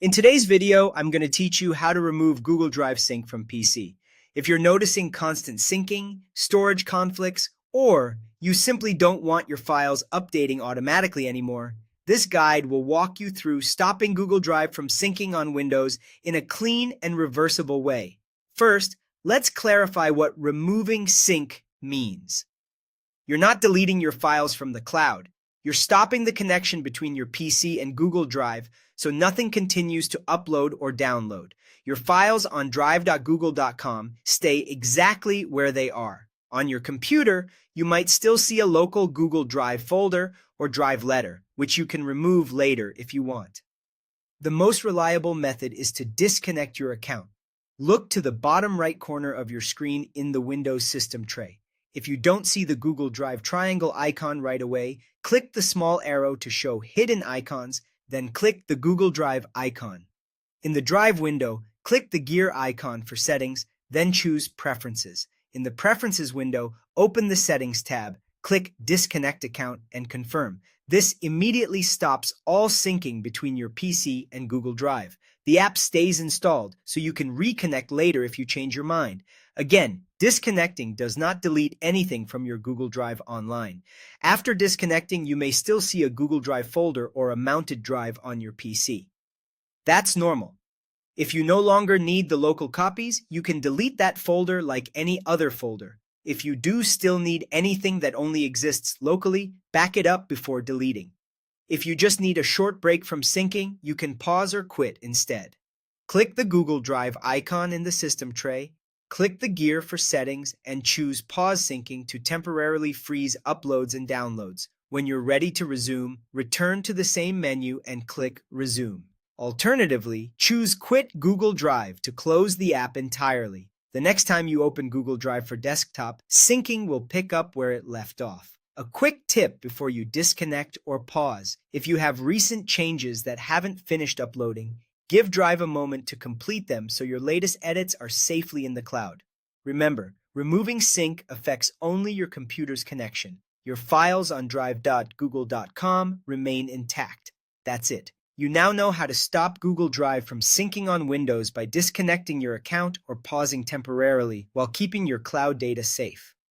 In today's video, I'm going to teach you how to remove Google Drive Sync from PC. If you're noticing constant syncing, storage conflicts, or you simply don't want your files updating automatically anymore, this guide will walk you through stopping Google Drive from syncing on Windows in a clean and reversible way. First, let's clarify what removing sync means. You're not deleting your files from the cloud. You're stopping the connection between your PC and Google Drive so nothing continues to upload or download. Your files on drive.google.com stay exactly where they are. On your computer, you might still see a local Google Drive folder or Drive letter, which you can remove later if you want. The most reliable method is to disconnect your account. Look to the bottom right corner of your screen in the Windows system tray. If you don't see the Google Drive triangle icon right away, click the small arrow to show hidden icons, then click the Google Drive icon. In the Drive window, click the gear icon for settings, then choose Preferences. In the Preferences window, open the Settings tab, click Disconnect Account and confirm. This immediately stops all syncing between your PC and Google Drive. The app stays installed, so you can reconnect later if you change your mind. Again, disconnecting does not delete anything from your Google Drive online. After disconnecting, you may still see a Google Drive folder or a mounted drive on your PC. That's normal. If you no longer need the local copies, you can delete that folder like any other folder. If you do still need anything that only exists locally, back it up before deleting. If you just need a short break from syncing, you can pause or quit instead. Click the Google Drive icon in the system tray, click the gear for settings, and choose Pause Syncing to temporarily freeze uploads and downloads. When you're ready to resume, return to the same menu and click Resume. Alternatively, choose Quit Google Drive to close the app entirely. The next time you open Google Drive for desktop, syncing will pick up where it left off. A quick tip before you disconnect or pause: if you have recent changes that haven't finished uploading, give Drive a moment to complete them so your latest edits are safely in the cloud. Remember, removing sync affects only your computer's connection. Your files on drive.google.com remain intact. That's it. You now know how to stop Google Drive from syncing on Windows by disconnecting your account or pausing temporarily while keeping your cloud data safe.